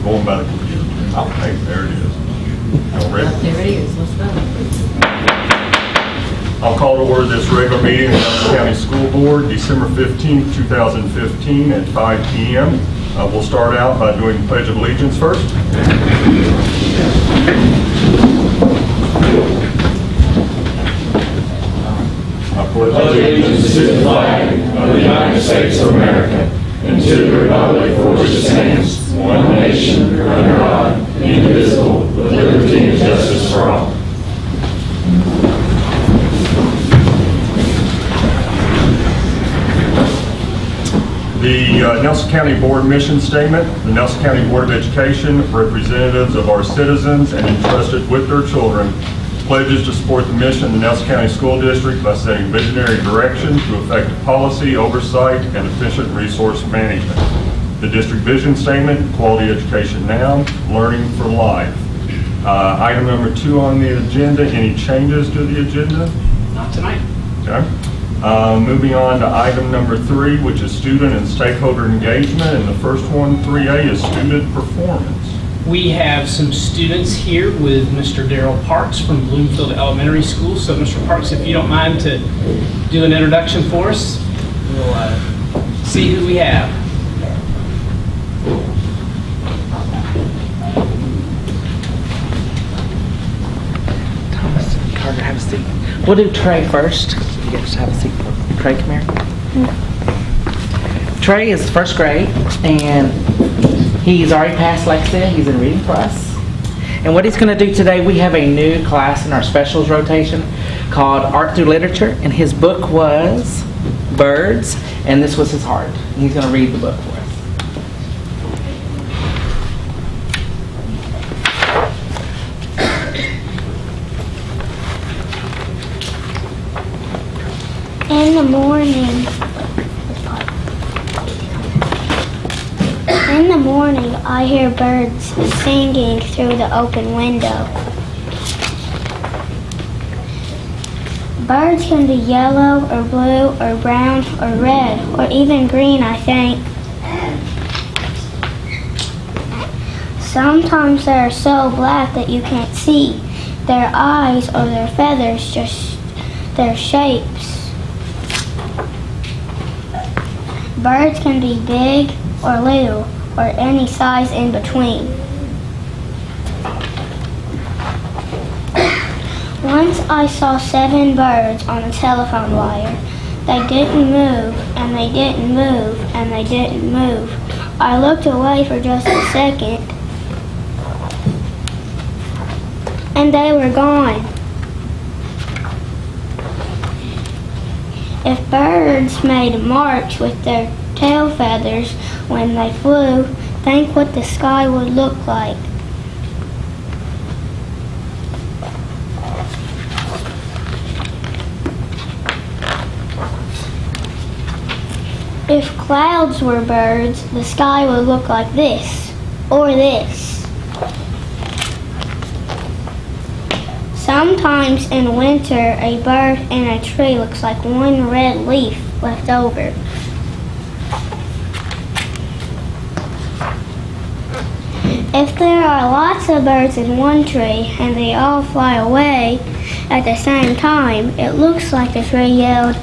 I'm going by the computer. Oh, hey, there it is. Y'all ready? There it is. Let's go. I'll call to order this regular meeting of the Nelson County School Board, December 15th, 2015 at 5 p.m. We'll start out by doing the Pledge of Allegiance first. I pledge allegiance to the flag of the United States of America and to the republic for which it stands, one nation, under God, indivisible, with liberty and justice for all. The Nelson County Board Mission Statement. The Nelson County Board of Education, representatives of our citizens and entrusted with their children, pledges to support the mission of the Nelson County School District by setting visionary direction to effective policy, oversight, and efficient resource management. The district vision statement, quality education now, learning for life. Item number 2 on the agenda, any changes to the agenda? Not tonight. Okay. Moving on to item number 3, which is student and stakeholder engagement, and the first one, 3A, is student performance. We have some students here with Mr. Darrell Parks from Bloomfield Elementary School. So Mr. Parks, if you don't mind to do an introduction for us, we'll see who we have. Thomas, Carter, have a seat. We'll do Trey first. You guys have a seat. Trey, come here. Trey is first grade, and he's already passed Lexia. He's in reading for us. And what he's going to do today, we have a new class in our specials rotation called Art Through Literature, and his book was Birds, and this was his heart. And he's going to read the book for us. In the morning, I hear birds singing through the open window. Birds can be yellow or blue or brown or red or even green, I think. Sometimes they are so black that you can't see their eyes or their feathers, just their shapes. Birds can be big or little, or any size in between. Once I saw 7 birds on a telephone wire. They didn't move, and they didn't move, and they didn't move. I looked away for just a second, and they were gone. If birds made marks with their tail feathers when they flew, think what the sky would look like. If clouds were birds, the sky would look like this, or this. Sometimes in winter, a bird in a tree looks like one red leaf left over. If there are lots of birds in one tree and they all fly away at the same time, it looks like the tree yelled,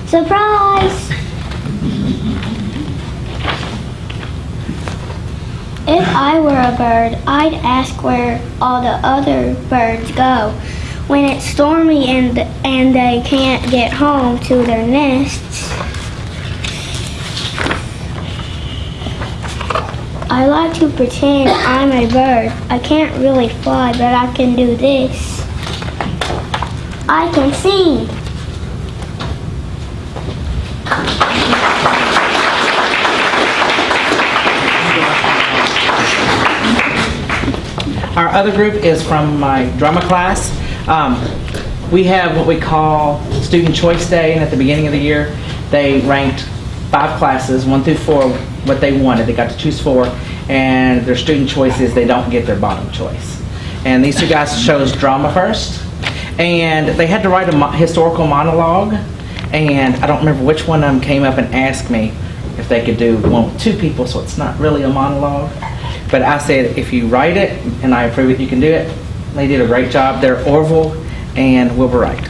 "Surprise!" If I were a bird, I'd ask where all the other birds go when it's stormy and they can't get home to their nests. I like to pretend I'm a bird. I can't really fly, but I can do this. I can sing. Our other group is from my drama class. We have what we call Student Choice Day, and at the beginning of the year, they ranked 5 classes, 1 through 4, what they wanted. They got to choose 4, and their student choice is they don't get their bottom choice. And these 2 guys chose drama first, and they had to write a historical monologue, and I don't remember which one of them came up and asked me, if they could do one with 2 people, so it's not really a monologue. But I said, if you write it and I approve it, you can do it. They did a great job. They're Orville and Wilbur Wright.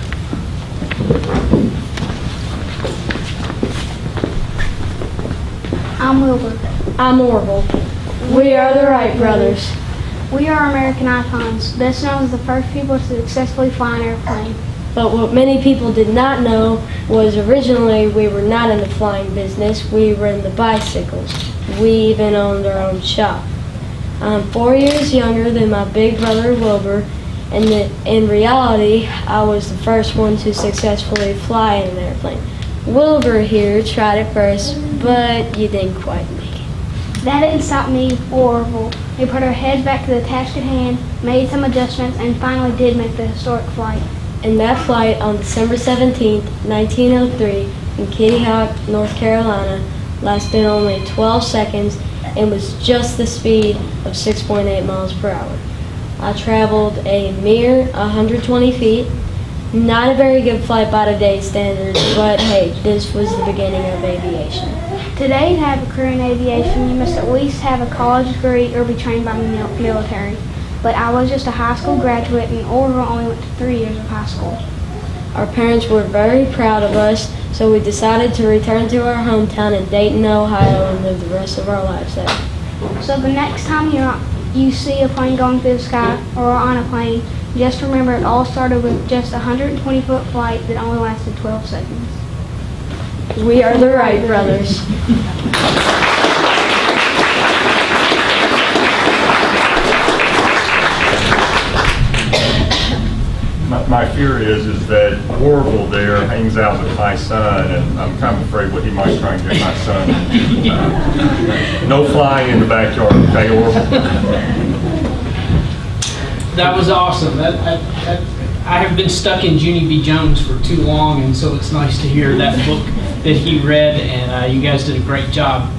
I'm Wilbur. I'm Orville. We are the Wright brothers. We are American icons, best known as the first people to successfully fly an airplane. But what many people did not know was originally we were not in the flying business, we were in the bicycles. We even owned our own shop. I'm 4 years younger than my big brother Wilbur, and in reality, I was the first one to successfully fly in an airplane. Wilbur here tried it first, but you didn't quite make it. That didn't stop me or Orville. We put our heads back to the task at hand, made some adjustments, and finally did make the historic flight. And that flight on December 17, 1903, in Kitty Hawk, North Carolina, lasted only 12 seconds and was just the speed of 6.8 miles per hour. I traveled a mere 120 feet. Not a very good flight by today's standards, but hey, this was the beginning of aviation. Today, to have a career in aviation, you must at least have a college degree or be trained by the military. But I was just a high school graduate, and Orville only went to 3 years of high school. Our parents were very proud of us, so we decided to return to our hometown in Dayton, Ohio, and live the rest of our lives there. So the next time you see a plane going through the sky or on a plane, just remember it all started with just a 120-foot flight that only lasted 12 seconds. We are the Wright brothers. My fear is that Orville there hangs out with my son, and I'm kind of afraid what he might try and get my son into. No flying in the backyard, okay, Orville? That was awesome. I have been stuck in Junie B. Jones for too long, and so it's nice to hear that book that he read, and you guys did a great job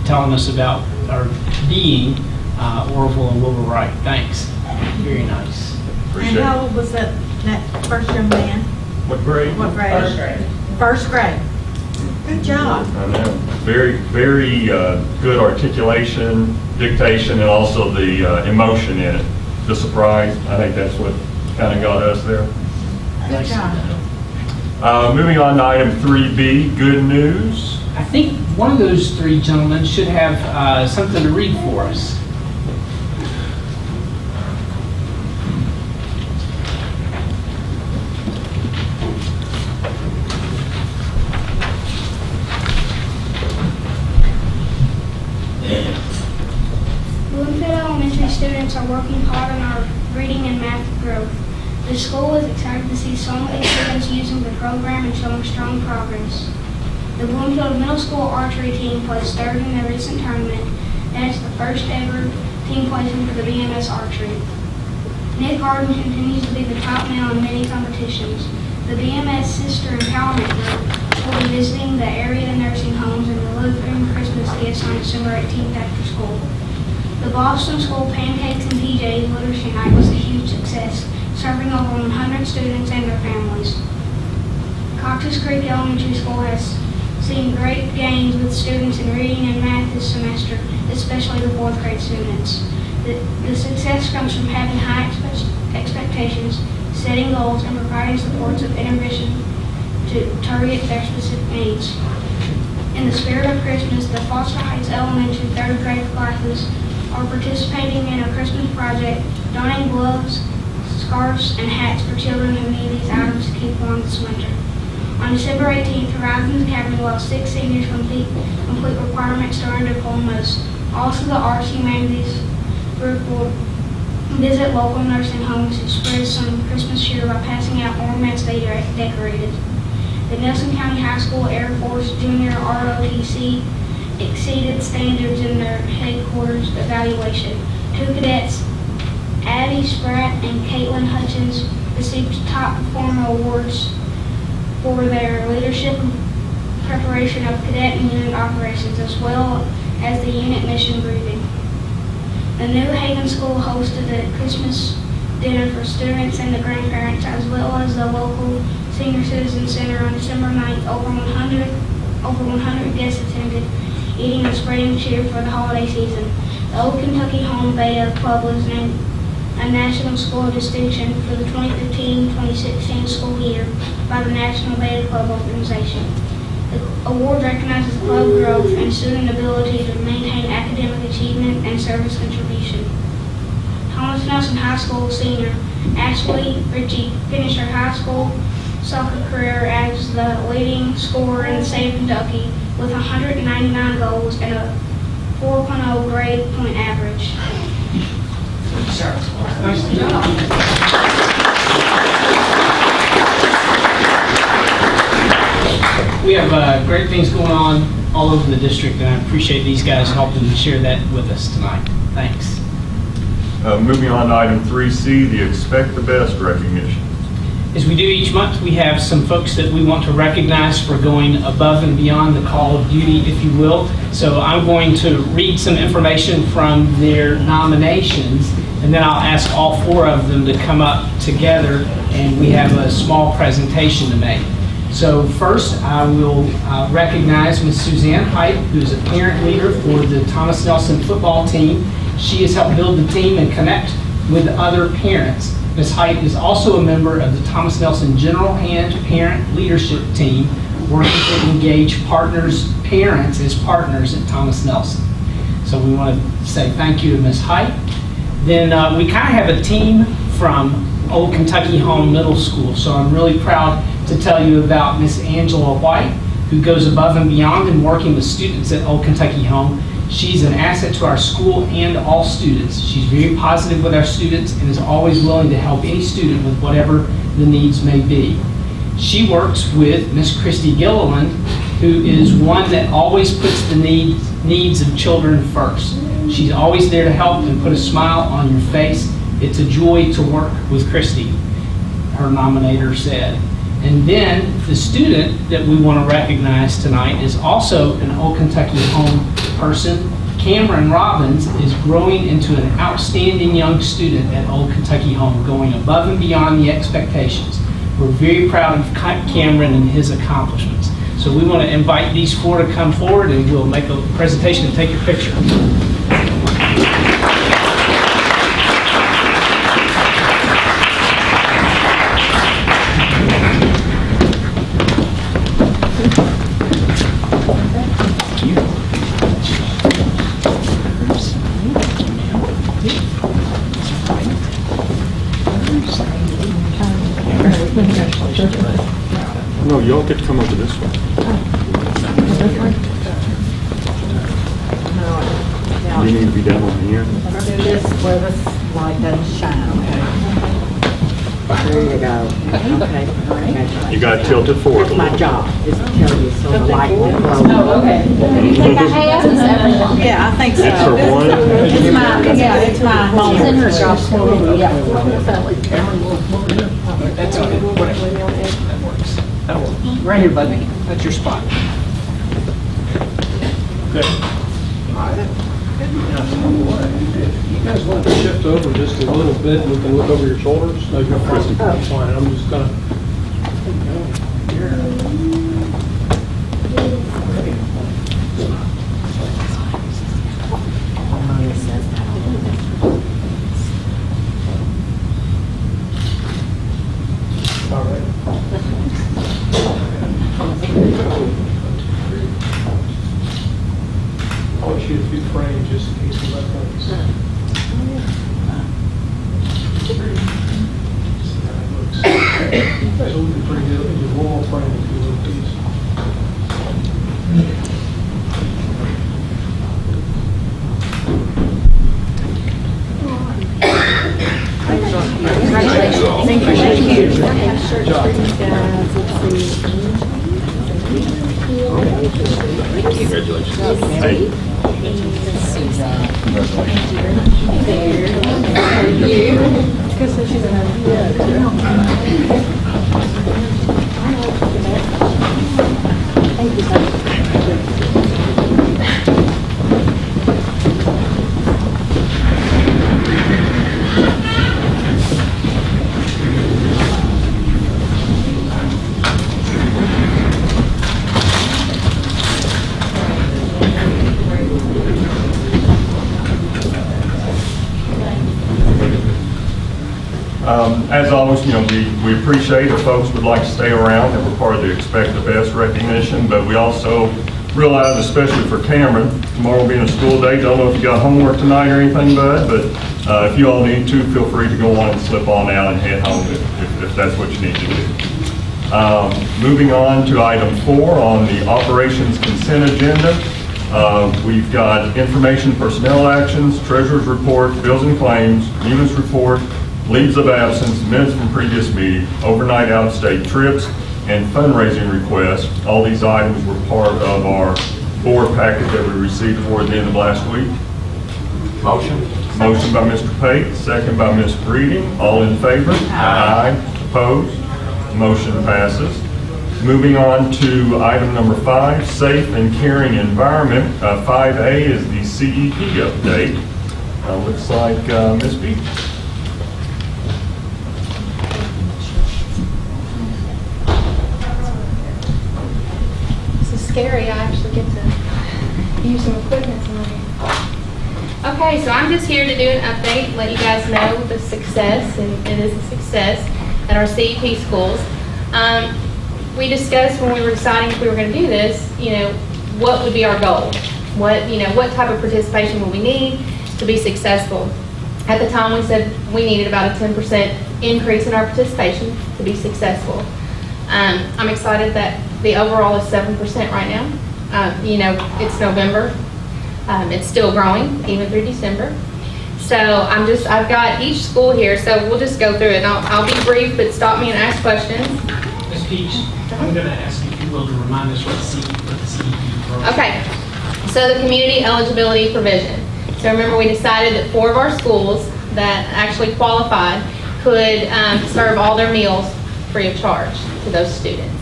telling us about our being Orville and Wilbur Wright. Thanks. Very nice. Appreciate And it. how old was that first young man? What grade? What grade? First grade. First grade. Good job. I know. Very, very good articulation, dictation, and also the emotion in it. The surprise. I think that's what kind of got us there. Good job. Moving on to item 3B, good news. I think one of those 3 gentlemen should have something to read for us. Bloomfield Elementary students are working hard on our reading and math growth. The school is excited to see so many students using the program and showing strong progress. The Bloomfield Middle School archery team placed 3rd in the recent tournament, and it's the first ever team placing for the BMS archery. Nick Harden continues to be the top man on many competitions. The BMS Sister Empowerment Group will be visiting the area nursing homes and delivering Christmas gifts on December 18th after school. The Boston School Pancakes and PJs Literacy Night was a huge success, serving over 100 students and their families. Cactus Creek Elementary School has seen great gains with students in reading and math this semester, especially the 4th grade students. The success comes from having high expectations, setting goals, and providing supports of intervention to target their specific needs. In the spirit of Christmas, the Foster Heights Elementary 3rd grade classes are participating in a Christmas project, donating gloves, scarves, and hats for children who need these items to keep warm this winter. On December 18th, Horizons Academy will have 6 seniors complete requirements to earn diplomas. Also, the Arts Humanities group will visit local nursing homes to spread some Christmas cheer by passing out ornaments they decorated. The Nelson County High School Air Force Junior ROTC exceeded standards in their headquarters evaluation. 2 cadets, Addie Spratt and Caitlin Hutchins, received top performer awards for their leadership and preparation of cadet and unit operations, as well as the unit mission briefing. The New Haven School hosted a Christmas dinner for students and the grandparents, as well as the local Senior Citizen Center on December 9th. Over over 100 guests attended, eating and spreading cheer for the holiday season. The Old Kentucky Home Beta Club was named a National School of Distinction for the 2015-2016 school year by the National Beta Club Organization. The award recognizes club growth and student ability to maintain academic achievement and service contribution. Thomas Nelson High School senior Ashley Ritchie finished her high school soccer career as the leading scorer in the state of Kentucky with 199 goals and a 4.0 grade point average. We have great things going on all over the district, and I appreciate these guys helping share that with us tonight. Thanks. Moving on to item 3C, the Expect the Best recognition. As we do each month, we have some folks that we want to recognize for going above and beyond the call of duty, if you will. So I'm going to read some information from their nominations, and then I'll ask all four of them to come up together, and we have a small presentation to make. So first, I will recognize Ms. Suzanne Height, who is a parent leader for the Thomas Nelson football team. She has helped build the team and connect with other parents. Ms. Height is also a member of the Thomas Nelson General Hand Parent Leadership Team, working to engage parents as partners at Thomas Nelson. So we want to say thank you to Ms. Height. Then we kind of have a team from Old Kentucky Home Middle School. So I'm really proud to tell you about Miss Angela White, who goes above and beyond in working with students at Old Kentucky Home. She's an asset to our school and all students. She's very positive with our students and is always willing to help any student with whatever the needs may be. She works with Miss Christy Gilliland, who is one that always puts the needs of children first. She's always there to help and put a smile on your face. It's a joy to work with Christy, her nominator said. And then the student that we want to recognize tonight is also an Old Kentucky Home person. Cameron Robbins is growing into an outstanding young student at Old Kentucky Home, going above and beyond the expectations. We're very proud of Cameron and his accomplishments. So we want to invite these four to come forward, and we'll make a presentation and take your picture. No, y'all get to come over this way. You need to be down on the end. Let's do this where the light doesn't shine, okay? There you go. Okay, okay. You got to tilt it forward a That's my little. job, is to tell you so the light will glow. Oh, okay. You think I have this everyone? Yeah, I think so. That's her one. It's my, yeah, it's my home. It's in her job. That's okay. That works. That'll work. Right here, buddy. That's your spot. Good. You guys want to shift over just a little bit and we can look over your shoulders? No, you're fine. That's fine. I'm just gonna. All right. I want you to be framed just in case we let things. That looks. As always, we appreciate if folks would like to stay around, that we're part of the Expect the Best recognition, but we also realize, especially for Cameron, tomorrow being a school day, don't know if you got homework tonight or anything, bud, but if you all need to, feel free to go on and slip on out and head home if that's what you need to do. Moving on to item 4 on the operations consent agenda. We've got information, personnel actions, treasurer's report, bills and claims, units report, leaves of absence, minutes from previous meeting, overnight out-of-state trips, and fundraising requests. All these items were part of our board packet that we received toward the end of last week. Motion? Motion by Mr. Pate, second by Ms. Breeding. All in favor? Aye. Opposed? Motion passes. Moving on to item number 5, safe and caring environment. 5A is the CEP update. Looks like Ms. Beach. This is scary. I actually get to use some equipment tonight. Okay, so I'm just here to do an update, let you guys know the success, and it is a success, at our CEP schools. We discussed when we were deciding if we were going to do this, what would be our goal? What type of participation would we need to be successful? At the time, we said we needed about a 10% increase in our participation to be successful. I'm excited that the overall is 7% right now. It's November. It's still growing, even through December. So I've got each school here, so we'll just go through it. I'll be brief, but stop me and ask questions. Ms. Peach, I'm going to ask if you will to remind us what the CEP program. Okay, so the community eligibility provision. So remember, we decided that 4 of our schools that actually qualified could serve all their meals free of charge to those students.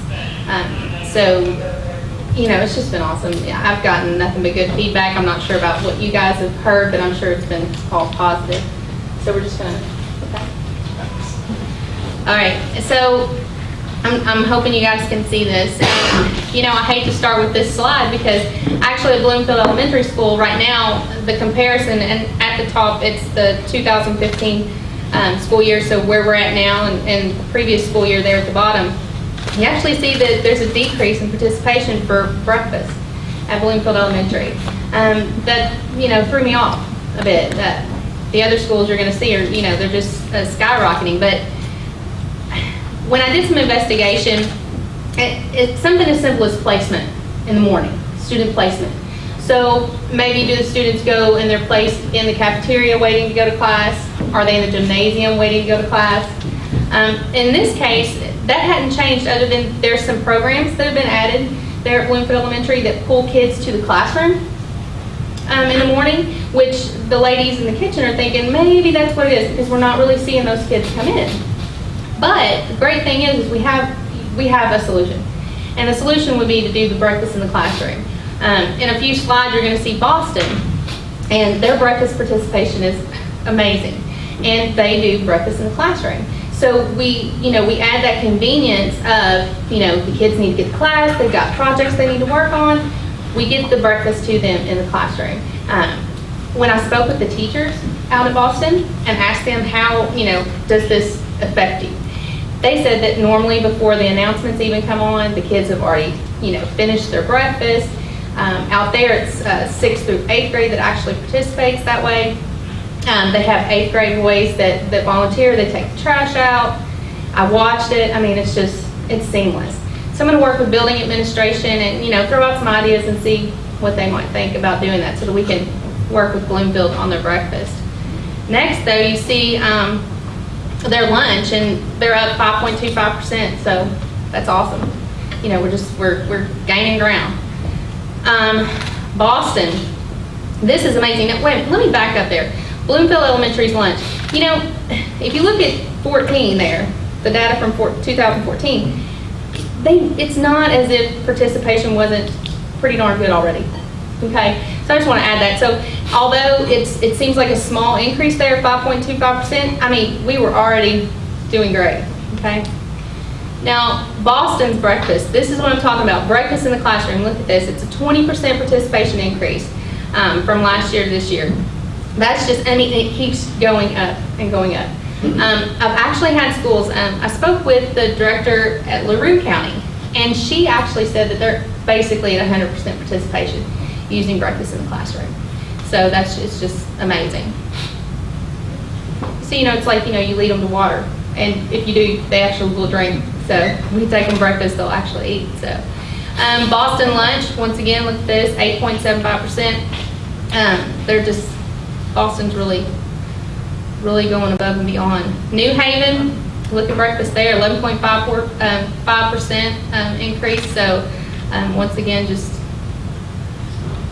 It's just been awesome. I've gotten nothing but good feedback. I'm not sure about what you guys have heard, but I'm sure it's been all positive. So we're just gonna, okay. All right, so I'm hoping you guys can see this. I hate to start with this slide because actually at Bloomfield Elementary School right now, the comparison, and at the top, it's the 2015 school year, so where we're at now, and the previous school year there at the bottom. You actually see that there's a decrease in participation for breakfast at Bloomfield Elementary. That, threw me off a bit. That the other schools you're going to see are, they're just skyrocketing. But when I did some investigation, it's something as simple as placement in the morning, student placement. So maybe do the students go in their place in the cafeteria waiting to go to class? Are they in the gymnasium waiting to go to class? In this case, that hadn't changed other than there's some programs that have been added there at Bloomfield Elementary that pull kids to the classroom in the morning, which the ladies in the kitchen are thinking maybe that's what it is because we're not really seeing those kids come in. But the great thing is we have a solution. And the solution would be to do the breakfast in the classroom. In a few slides, you're going to see Boston, and their breakfast participation is amazing. And they do breakfast in the classroom. So we add that convenience of, the kids need to get to class, they've got projects they need to work on. We get the breakfast to them in the classroom. When I spoke with the teachers out at Boston and asked them how, does this affect you? They said that normally before the announcements even come on, the kids have already, finished their breakfast. Out there, it's 6th through 8th grade that actually participates that way. They have 8th grade boys that volunteer. They take the trash out. I watched it. It's seamless. So I'm going to work with building administration and, throw out some ideas and see what they might think about doing that so that we can work with Bloomfield on their breakfast. Next, though, you see their lunch, and they're up 5.25%, so that's awesome. We're gaining ground. Boston, this is amazing. Now, wait, let me back up there. Bloomfield Elementary's lunch. If you look at 14 there, the data from 2014, it's not as if participation wasn't pretty darn good already. Okay, so I just want to add that. So although it seems like a small increase there, 5.25%, we were already doing great. Okay. Now, Boston's breakfast, this is what I'm talking about, breakfast in the classroom. Look at this, it's a 20% participation increase from last year to this year. That's just, it keeps going up and going up. I've actually had schools, I spoke with the director at LaRue County, and she actually said that they're basically at 100% participation using breakfast in the classroom. So it's just amazing. So, it's like, you lead them to water, and if you do, they actually will drink. So when you take them breakfast, they'll actually eat. So Boston lunch, once again, look at this, 8.75%. Boston's really going above and beyond. New Haven, look at breakfast there, 11.5% increase. So once again,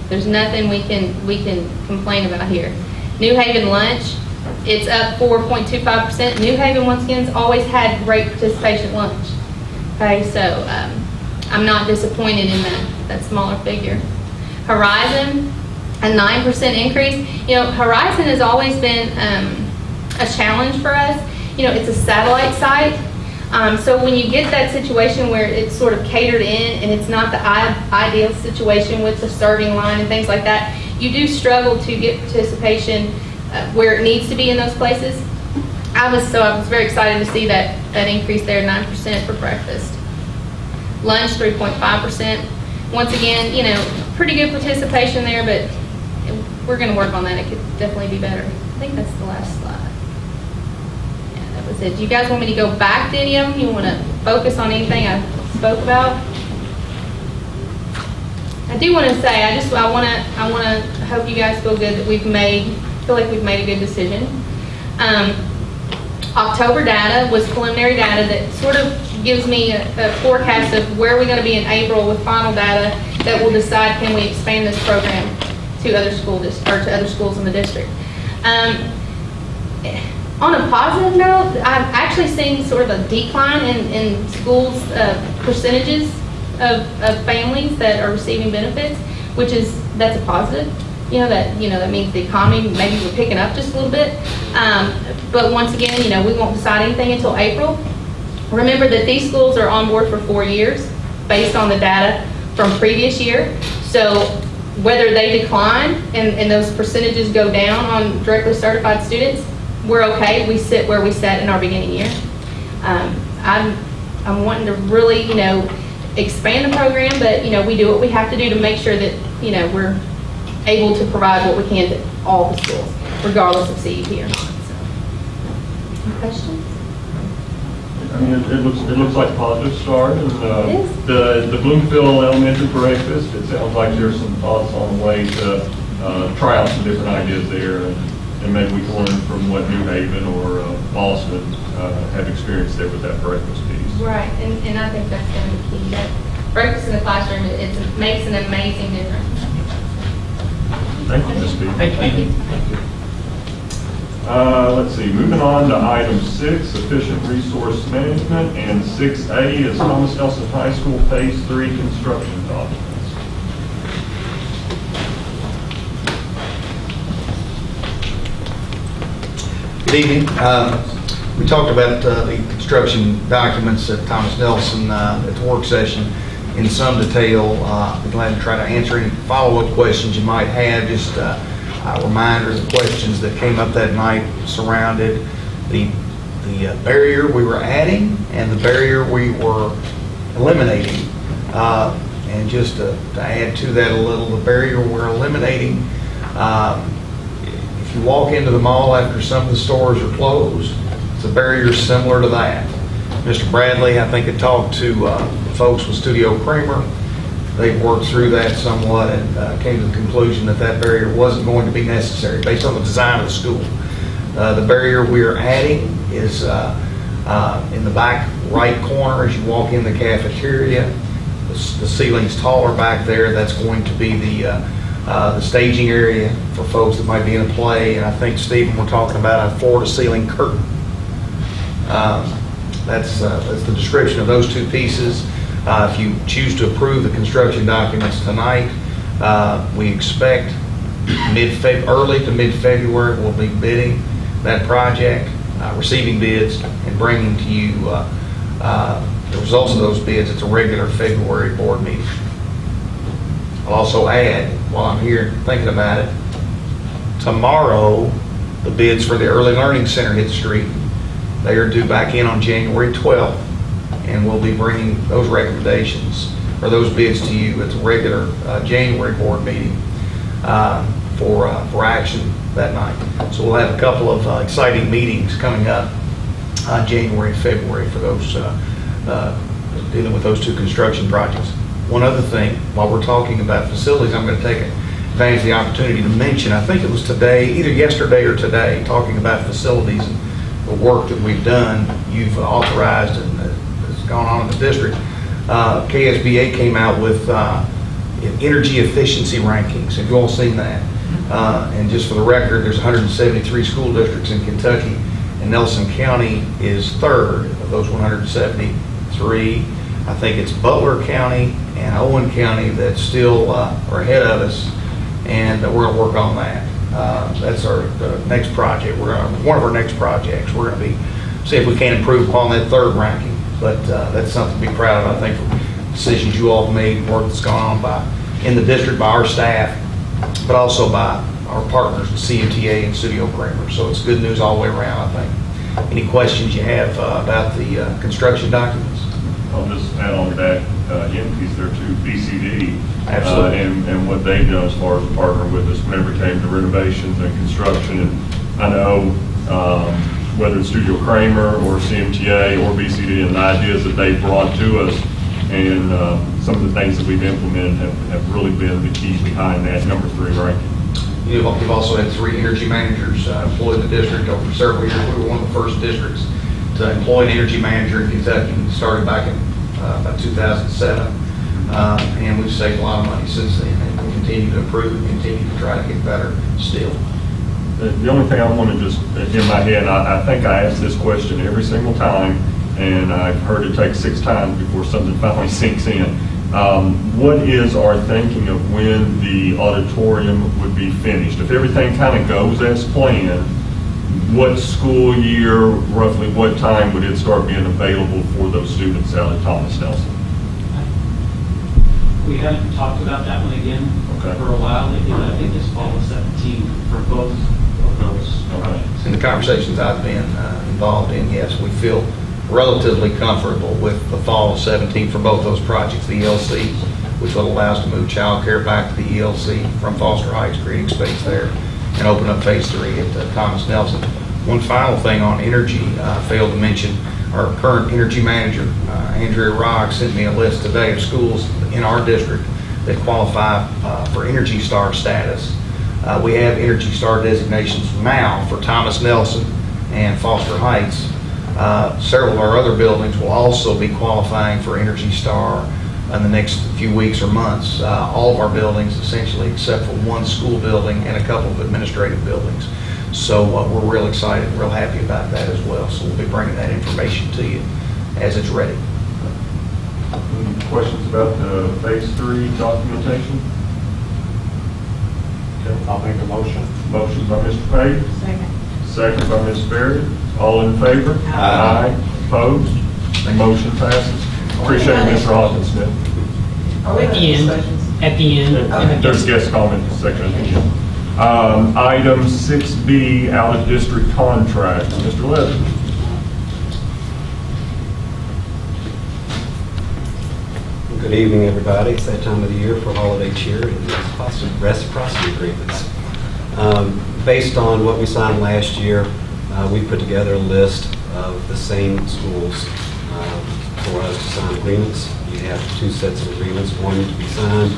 there's nothing we can complain about here. New Haven lunch, it's up 4.25%. New Haven, once again, has always had great participation at lunch. Okay, so I'm not disappointed in that smaller figure. Horizon, a 9% increase. Horizon has always been a challenge for us. It's a satellite site. So when you get that situation where it's sort of catered in and it's not the ideal situation with the serving line and things like that, you do struggle to get participation where it needs to be in those places. I was very excited to see that increase there, 9% for breakfast. Lunch, 3.5%. Once again, pretty good participation there, but we're going to work on that. It could definitely be better. I think that's the last slide. Yeah, that was it. Do you guys want me to go back to any of them? You want to focus on anything I spoke about? I do want to say, I want to hope you guys feel good that feel like we've made a good decision. October data was preliminary data that sort of gives me a forecast of where we're going to be in April with final data that will decide can we expand this program to other schools in the district. On a positive note, I've actually seen sort of a decline in schools' percentages of families that are receiving benefits, that's a positive. That means the economy, maybe we're picking up just a little bit. But once again, we won't decide anything until April. Remember that these schools are on board for 4 years based on the data from previous year. So whether they decline and those percentages go down on directly certified students, we're okay. We sit where we sat in our beginning year. I'm wanting to really, expand the program, but we do what we have to do to make sure that we're able to provide what we can to all the schools, regardless of CEP or not. So, any questions? I mean, it looks like a positive start. And It is. the Bloomfield Elementary breakfast, it sounds like there's some thoughts on the way to try out some different ideas there, and maybe we can learn from what New Haven or Boston have experienced there with that breakfast piece. Right, and I think that's going to be key. That breakfast in the classroom, it makes an amazing difference. Thank you, Ms. B. Thank you. Let's see, moving on to item 6, efficient resource management, and 6A is Thomas Nelson High School Phase 3 construction documents. Good evening. We talked about the construction documents at Thomas Nelson at the work session in some detail. I'll be glad to try to answer any follow-up questions you might have. Just a reminder of the questions that came up that night surrounded the barrier we were adding and the barrier we were eliminating. And just to add to that a little, the barrier we're eliminating, if you walk into the mall after some of the stores are closed, it's a barrier similar to that. Mr. Bradley, I think, had talked to folks with Studio Kramer. They've worked through that somewhat and came to the conclusion that that barrier wasn't going to be necessary based on the design of the school. The barrier we are adding is in the back right corner as you walk in the cafeteria. The ceiling's taller back there. That's going to be the staging area for folks that might be in a play. And I think, Stephen, we're talking about a floor-to-ceiling curtain. That's the description of those two pieces. If you choose to approve the construction documents tonight, we expect early to mid-February we'll be bidding that project, receiving bids, and bringing to you the results of those bids at the regular February board meeting. I'll also add, while I'm here thinking about it, tomorrow the bids for the Early Learning Center hit the street, They are due back in on January 12th, and we'll be bringing those recommendations or those bids to you at the regular January board meeting for action that night. So we'll have a couple of exciting meetings coming up January and February for those dealing with those two construction projects. One other thing, while we're talking about facilities, I'm going to take advantage of the opportunity to mention, I think it was today, either yesterday or today, talking about facilities and the work that we've done, you've authorized and has gone on in the district. KSBA came out with energy efficiency rankings. Have you all seen that? And just for the record, there's 173 school districts in Kentucky, and Nelson County is third of those 173. I think it's Butler County and Owen County that still are ahead of us, and we're going to work on that. That's our next project. One of our next projects. We're going to see if we can improve upon that third ranking. But that's something to be proud of, I think, for decisions you all have made, work that's gone on in the district by our staff, but also by our partners, the CMTA and Studio Kramer. So it's good news all the way around, I think. Any questions you have about the construction documents? I'll just add on to that piece there too, BCD. Absolutely. And what they've done as far as partnering with us whenever it came to renovations and construction. And I know whether it's Studio Kramer or CMTA or BCD and the ideas that they brought to us and some of the things that we've implemented have really been the key behind that number 3 ranking. You've also had 3 energy managers employed in the district over several years. We were one of the first districts to employ an energy manager in Kentucky. Started back in about 2007, and we've saved a lot of money since then, and we'll continue to improve and continue to try to get better still. The only thing I want to just, in my head, I think I ask this question every single time, and I've heard it take 6 times before something finally sinks in. What is our thinking of when the auditorium would be finished? If everything kind of goes as planned, what school year, roughly what time would it start being available for those students out at Thomas Nelson? We haven't talked about that one again for a while. I think it's fall of 17 for both of those projects. In the conversations I've been involved in, yes, we feel relatively comfortable with the fall of 17 for both those projects. The ELC, which will allow us to move child care back to the ELC from Foster Heights, creating space there, and open up phase 3 at Thomas Nelson. One final thing on energy, failed to mention, our current energy manager, Andrea Rock, sent me a list today of schools in our district that qualify for Energy Star status. We have Energy Star designations now for Thomas Nelson and Foster Heights. Several of our other buildings will also be qualifying for Energy Star in the next few weeks or months. All of our buildings, essentially, except for one school building and a couple of administrative buildings. So we're real excited and real happy about that as well. So we'll be bringing that information to you as it's ready. Any questions about the phase 3 documentation? Okay, I'll make a motion. motion by Mr. Pate, Second. second by Ms. Berry. All in favor? Aye. Opposed? Motion passes. Appreciate it, Mr. Hawkins Smith. At the end, at the end. There's guest comment section at the end. Item 6B, out of district contracts. Mr. Leather. Good evening, everybody. It's that time of the year for holiday cheer and reciprocity agreements. Based on what we signed last year, we put together a list of the same schools for us to sign agreements. You have 2 sets of agreements, one to be signed,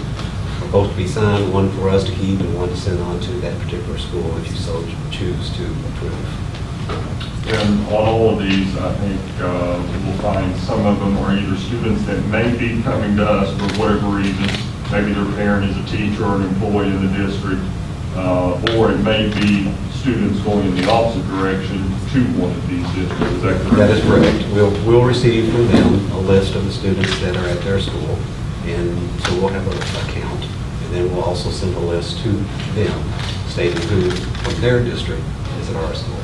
or both to be signed, one for us to keep and one to send on to that particular school if you so choose to approve. And on all of these, I think we'll find some of them are either students that may be coming to us for whatever reason. Maybe their parent is a teacher or an employee in the district, or it may be students going in the opposite direction to one of these districts. Is that correct? That is correct. We'll receive from them a list of the students that are at their school, and so we'll have a count. And then we'll also send a list to them stating who from their district is at our school.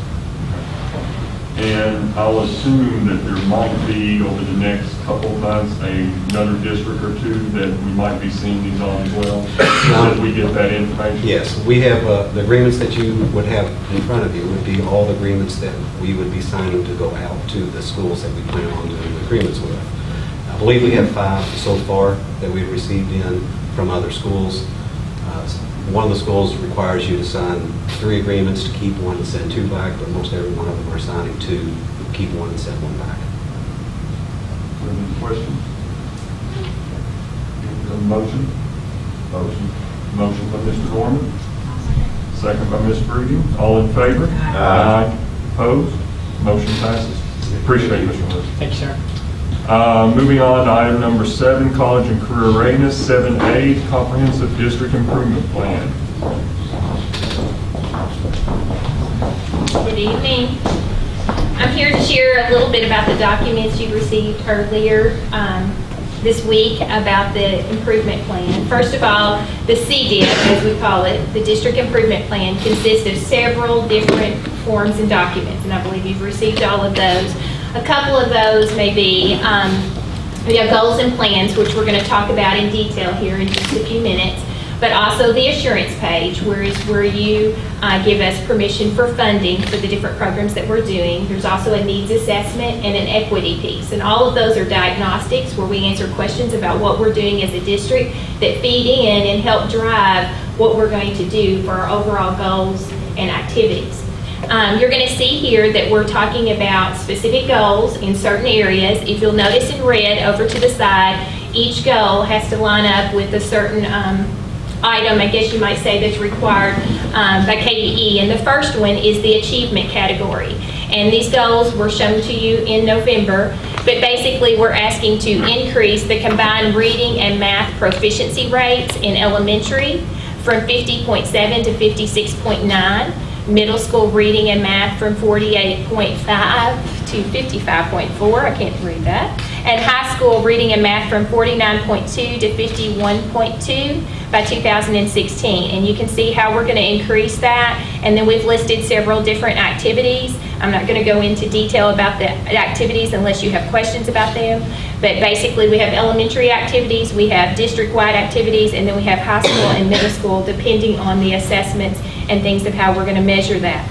And I'll assume that there might be, over the next couple of months, another district or two that we might be seeing these on as well, as we get that information. Yes, we have, the agreements that you would have in front of you would be all the agreements that we would be signing to go out to the schools that we plan on doing agreements with. I believe we have 5 so far that we've received in from other schools. One of the schools requires you to sign 3 agreements to keep one and send 2 back, but most every one of them are signing 2, keep one and send 1 back. Any questions? Motion? Motion by Mr. Norman. Second by Ms. Breeding. All in favor? Aye. Opposed? Motion passes. Appreciate it, Mr. Lewis. Thank you, sir. Moving on to item number 7, college and career readiness. 7A, comprehensive district improvement plan. Good evening. I'm here to share a little bit about the documents you received earlier this week about the improvement plan. First of all, the CDIP, as we call it, the district improvement plan, consists of several different forms and documents, and I believe you've received all of those. A couple of those may be, we have goals and plans, which we're going to talk about in detail here in just a few minutes, but also the assurance page, where you give us permission for funding for the different programs that we're doing. There's also a needs assessment and an equity piece, and all of those are diagnostics where we answer questions about what we're doing as a district that feed in and help drive what we're going to do for our overall goals and activities. You're going to see here that we're talking about specific goals in certain areas. If you'll notice in red over to the side, each goal has to line up with a certain item, I guess you might say, that's required by KDE. And the first one is the achievement category. And these goals were shown to you in November, but basically we're asking to increase the combined reading and math proficiency rates in elementary from 50.7 to 56.9. Middle school reading and math from 48.5 to 55.4, I can't read that. And high school reading and math from 49.2 to 51.2 by 2016. And you can see how we're going to increase that. And then we've listed several different activities. I'm not going to go into detail about the activities unless you have questions about them. But basically we have elementary activities, we have district-wide activities, and then we have high school and middle school, depending on the assessments and things of how we're going to measure that.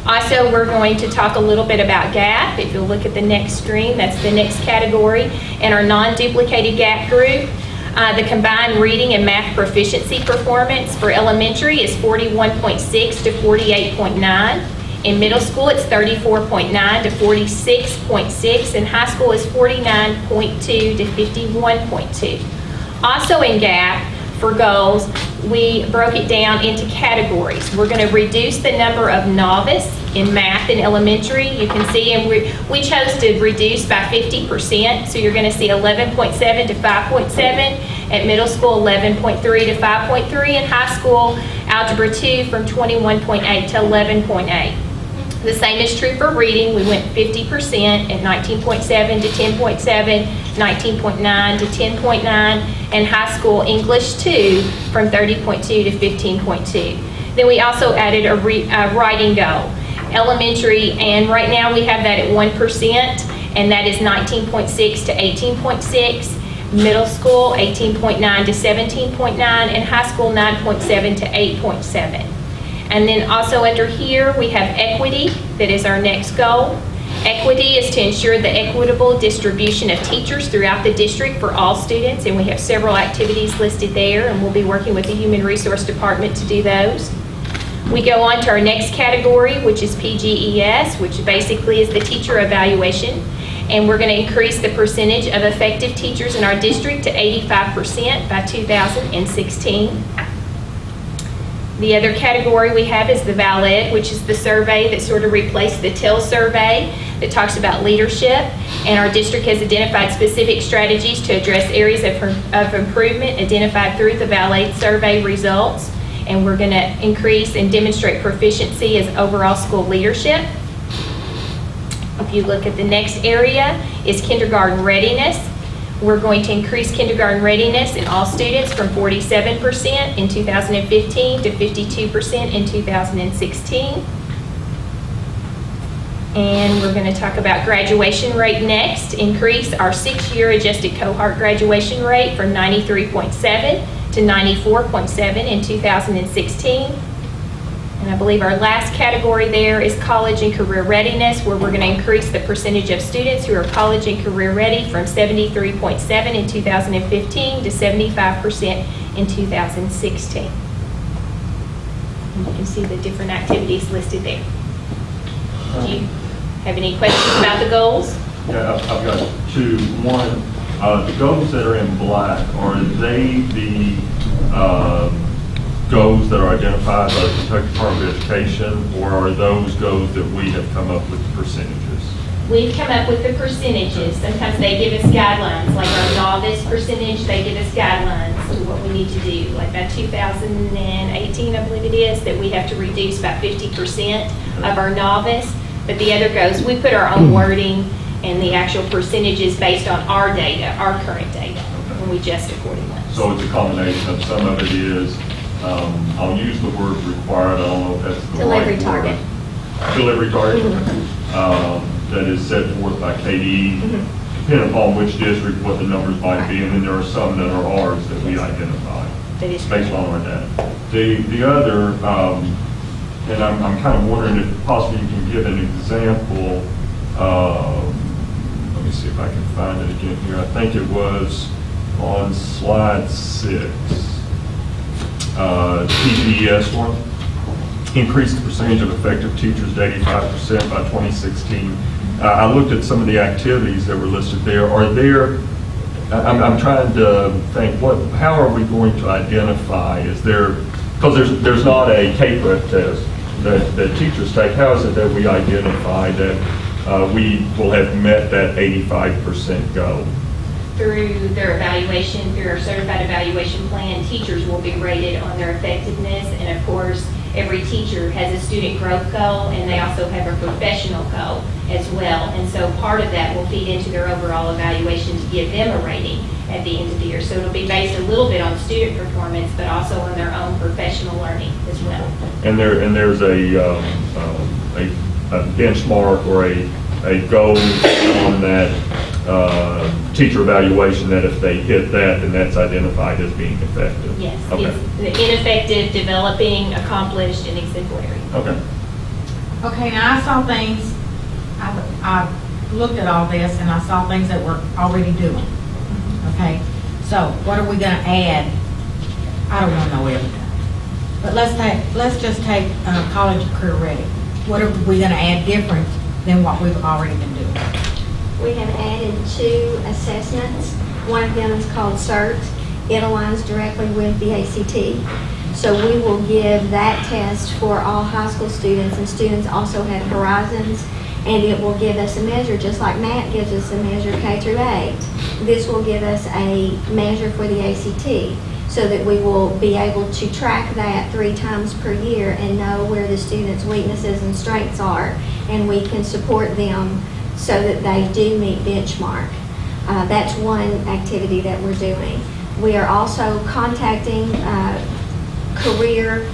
Also, we're going to talk a little bit about GAP. If you'll look at the next screen, that's the next category. In our non-duplicated GAP group, the combined reading and math proficiency performance for elementary is 41.6 to 48.9. In middle school, it's 34.9 to 46.6, and high school is 49.2 to 51.2. Also in GAP, for goals, we broke it down into categories. We're going to reduce the number of novice in math in elementary. You can see, and we chose to reduce by 50%, so you're going to see 11.7 to 5.7. At middle school, 11.3 to 5.3, and high school, Algebra 2 from 21.8 to 11.8. The same is true for reading. We went 50% at 19.7 to 10.7, 19.9 to 10.9, and high school English 2 from 30.2 to 15.2. Then we also added a writing goal. Elementary, and right now we have that at 1%, and that is 19.6 to 18.6. Middle school, 18.9 to 17.9, and high school, 9.7 to 8.7. And then also under here, we have equity, that is our next goal. Equity is to ensure the equitable distribution of teachers throughout the district for all students, and we have several activities listed there, and we'll be working with the Human Resource Department to do those. We go on to our next category, which is PGES, which basically is the teacher evaluation. And we're going to increase the percentage of effective teachers in our district to 85% by 2016. The other category we have is the VALED, which is the survey that sort of replaced the TEL survey that talks about leadership. And our district has identified specific strategies to address areas of improvement identified through the VALED survey results. And we're going to increase and demonstrate proficiency as overall school leadership. If you look at the next area is kindergarten readiness. We're going to increase kindergarten readiness in all students from 47% in 2015 to 52% in 2016. And we're going to talk about graduation rate next. Increase our 6-year adjusted cohort graduation rate from 93.7 to 94.7 in 2016. And I believe our last category there is college and career readiness, where we're going to increase the percentage of students who are college and career ready from 73.7 in 2015 to 75% in 2016. And you can see the different activities listed there. Do you have any questions about the goals? Yeah, I've got two. One, the goals that are in black, are they the goals that are identified by the Kentucky Department of Education, or are those goals that we have come up with percentages? We've come up with the percentages. Sometimes they give us guidelines, like our novice percentage, they give us guidelines to what we need to do. Like by 2018, I believe it is, that we have to reduce about 50% of our novice. But the other goes, we put our own wording and the actual percentages based on our data, our current data, and we adjust accordingly. So it's a combination of, some of it is, I'll use the word required, I don't know if that's the Delivery right target. word. Delivery target. That is set forth by KDE, depending upon which district, what the numbers might be, and then there are some that are ours that we identify based on our data. The other, and I'm kind of wondering if possibly you can give an example. Let me see if I can find it again here. I think it was on slide 6, TPES one. Increase the percentage of effective teachers to 85% by 2016. I looked at some of the activities that were listed there. Are there, I'm trying to think, how are we going to identify? Is there, because there's not a CAPRA test that teachers take. How is it that we identify that we will have met that 85% goal? Through their evaluation, through our certified evaluation plan, teachers will be rated on their effectiveness, and of course, every teacher has a student growth goal, and they also have a professional goal as well. And so part of that will feed into their overall evaluation to give them a rating at the end of the year. So it'll be based a little bit on student performance, but also on their own professional learning as well. And there's a benchmark or a goal on that teacher evaluation that if they hit that, then that's identified as being effective. Yes, Okay. it's the ineffective, developing, accomplished, and exemplary. Okay. Okay, now I saw things, I looked at all this and I saw things that we're already doing. Okay, so what are we gonna add? I don't wanna know everything. But let's just take college and career ready. What are we gonna add different than what we've already been doing? We have added 2 assessments. One of them is called CERT. It aligns directly with the ACT. So we will give that test for all high school students, and students also have Horizons, and it will give us a measure, just like Matt gives us a measure K through 8. This will give us a measure for the ACT, so that we will be able to track that 3 times per year and know where the students' weaknesses and strengths are, and we can support them so that they do meet benchmark. That's one activity that we're doing. We are also contacting career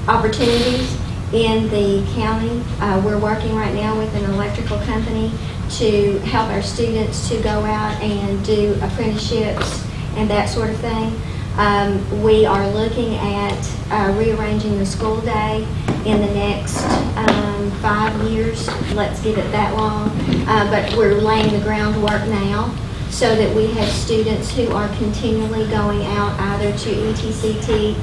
opportunities in the county. We're working right now with an electrical company to help our students to go out and do apprenticeships and that sort of thing. We are looking at rearranging the school day in the next 5 years. Let's give it that long. But we're laying the groundwork now so that we have students who are continually going out either to ETCT,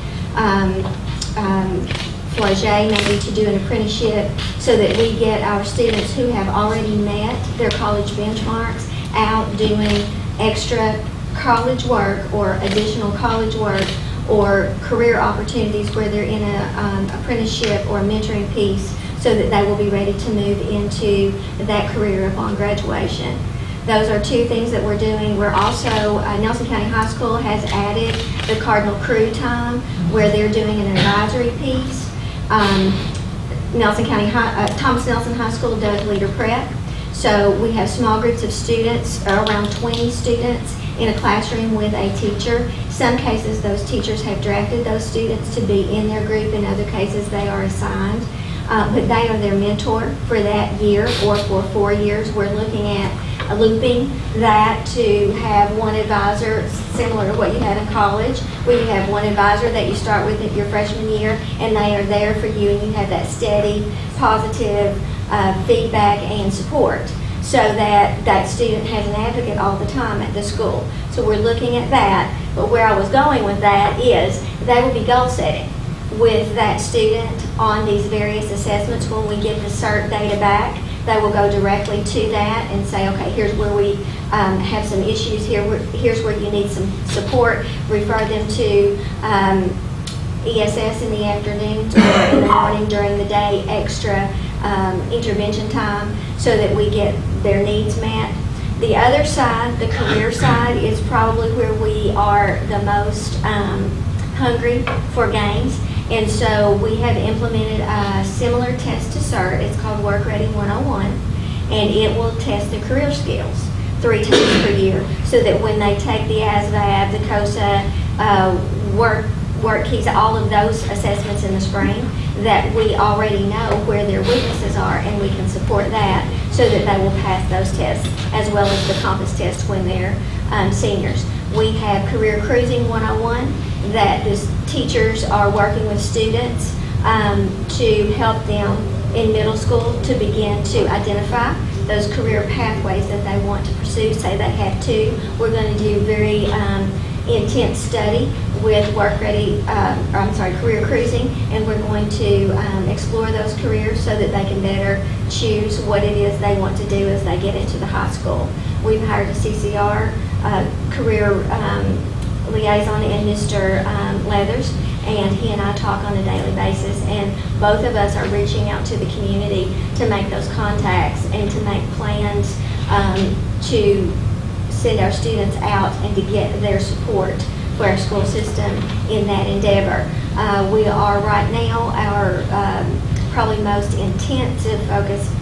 Flagey, maybe to do an apprenticeship, so that we get our students who have already met their college benchmarks out doing extra college work or additional college work or career opportunities where they're in an apprenticeship or a mentoring piece, so that they will be ready to move into that career upon graduation. Those are 2 things that we're doing. We're also, Nelson County High School has added the Cardinal Crew time where they're doing an advisory piece. Thomas Nelson High School does leader prep. So we have small groups of students, around 20 students, in a classroom with a teacher. Some cases those teachers have drafted those students to be in their group. In other cases they are assigned. but they are their mentor for that year or for 4 years. We're looking at looping that to have one advisor, similar to what you have in college, where you have one advisor that you start with at your freshman year, and they are there for you, and you have that steady, positive feedback and support, so that that student has an advocate all the time at the school. So we're looking at that, but where I was going with that is they will be goal setting with that student on these various assessments. When we get the CERT data back, they will go directly to that and say, okay, here's where we have some issues here, here's where you need some support, refer them to ESS in the afternoon or in the morning, during the day, extra intervention time, so that we get their needs met. The other side, the career side, is probably where we are the most hungry for gains. And so we have implemented a similar test to CERT. It's called Work Ready 101, and it will test the career skills 3 times per year, so that when they take the ASVAB, the COSA, work keys, all of those assessments in the spring, that we already know where their weaknesses are, and we can support that so that they will pass those tests, as well as the Compass test when they're seniors. We have Career Cruising 101 that the teachers are working with students to help them in middle school to begin to identify those career pathways that they want to pursue. Say they have 2. We're going to do very intense study with Career Cruising, and we're going to explore those careers so that they can better choose what it is they want to do as they get into the high school. We've hired a CCR career liaison in Mr. Leathers, and he and I talk on a daily basis, and both of us are reaching out to the community to make those contacts and to make plans to send our students out and to get their support for our school system in that endeavor. We are right now, our probably most intensive focus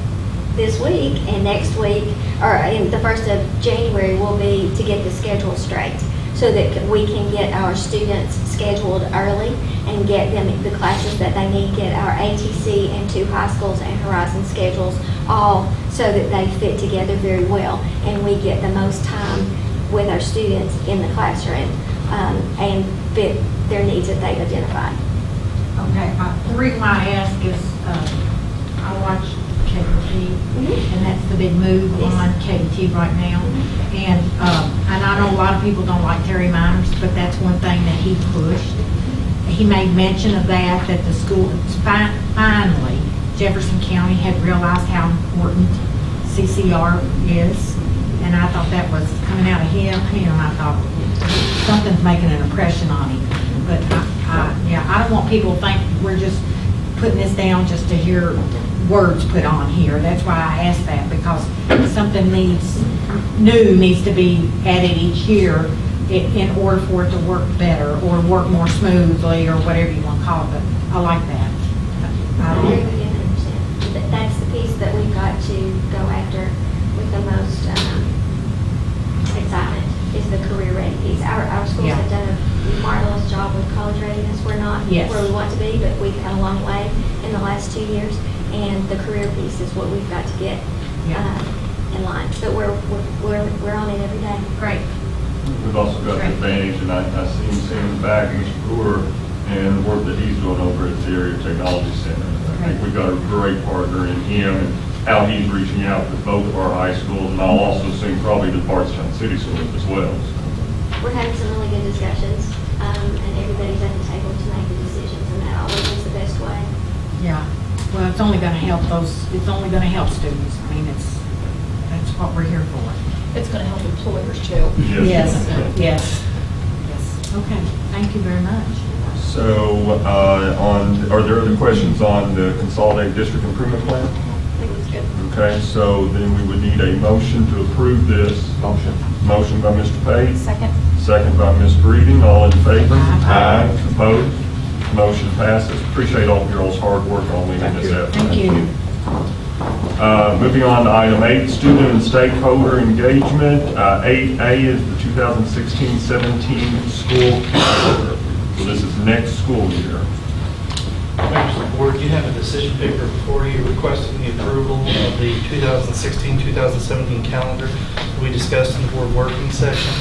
this week and next week, or in the 1st of January, will be to get the schedule straight, so that we can get our students scheduled early and get them the classes that they need, get our ATC and 2 high schools and Horizon schedules all so that they fit together very well, and we get the most time with our students in the classroom and fit their needs that they've identified. Okay, the reason why I ask is I watch KT, and that's the big move on KT right now. And I know a lot of people don't like Terry Miners, but that's one thing that he pushed. He made mention of that the school, finally, Jefferson County had realized how important CCR is. And I thought that was coming out of him. I thought something's making an impression on him. But I don't want people to think we're just putting this down just to hear words put on here. That's why I asked that, because something needs to be added each year in order for it to work better or work more smoothly or whatever you want to call it. But I like that. I agree with you 100%. That's the piece that we've got to go after with the most excitement, is the career ready piece. Our schools have done a marvelous job with college readiness. We're not where we want to be, but we've come a long way in the last 2 years, and the career piece is what we've got to get in line. But we're on it every day. Great. We've also got the advantage, and I see him saying in the back, Mr. Brewer, and the work that he's doing over at the Area Technology Center. I think we've got a great partner in him, and how he's reaching out to both of our high schools, and I'll also assume probably the Bardstown City Schools as well. We're having some really good discussions, and everybody's at the table to make the decisions, and that always is the best way. Yeah. Well, it's only going to help it's only going to help students. I mean, that's what we're here for. It's going to help employers too. Yes. Okay, thank you very much. So, are there other questions on the Consolidated District Improvement Plan? I think it's good. Okay, so then we would need a motion to approve this. Motion by Mr. Pate. Second. Second by Ms. Breeding. All in favor? Aye. Opposed? Motion passes. Appreciate all of your all's hard work on leading this effort. Thank you. Moving on to item 8, student and stakeholder engagement. 8A is the 2016-17 school calendar. So this is next school year. Members of the board, you have a decision paper before you requesting the approval of the 2016-2017 calendar we discussed in the board working session.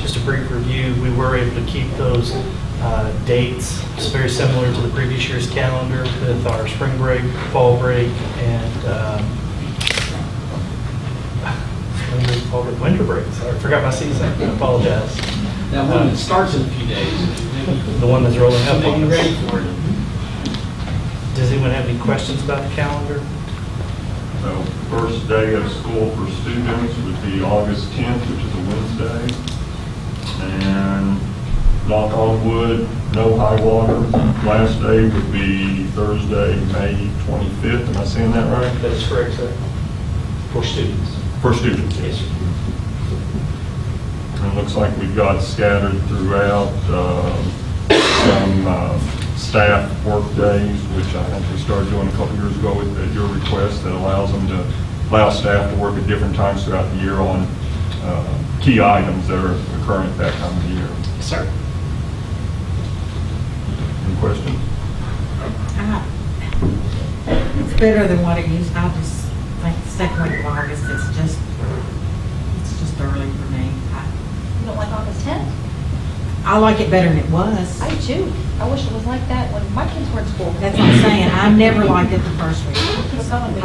Just a brief review, we were able to keep those dates. It's very similar to the previous year's calendar with our spring break, fall break, and winter break. Sorry, I forgot my season. I apologize. That one that starts in a few days. The one that's rolling up So on you us. ready for it? Does anyone have any questions about the calendar? So first day of school for students would be August 10th, which is a Wednesday. And knock on wood, no high water. Last day would be Thursday, May 25th. Am I saying that right? That is correct, sir. For students. For students, Yes, sir. And it looks like we've got scattered throughout some staff work days, which I think we started doing a couple years ago at your request, that allows staff to work at different times throughout the year on key items that are occurring at that time of the year. Yes, sir. Any questions? It's better than what it used. I just think the second week of August, it's just early for me. You don't like August 10th? I like it better than it was. I do too. I wish it was like that when my kids were in school. That's what I'm saying. I never liked it the first week. I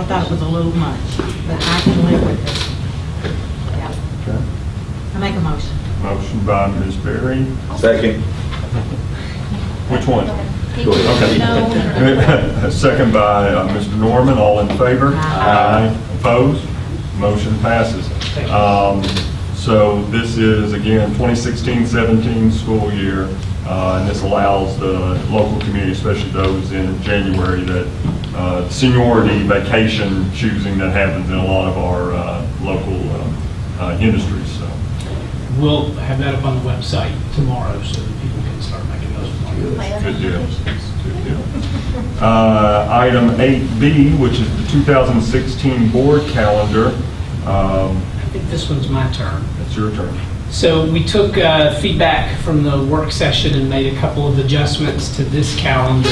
thought it was a little much, but I can live with it. Yeah. Okay. I make a motion. Motion by Ms. Berry. Second. Which one? Go ahead. Okay. Second by Mr. Norman. All in favor? Aye. Opposed? Motion passes. So this is, again, 2016-17 school year, and this allows the local community, especially those in January, that seniority vacation choosing that happens in a lot of our local industries. So. We'll have that up on the website tomorrow so that people can start making those plans. Good deal. Good deal. Item 8B, which is the 2016 board calendar. I think this one's my turn. It's your turn. So we took feedback from the work session and made a couple of adjustments to this calendar.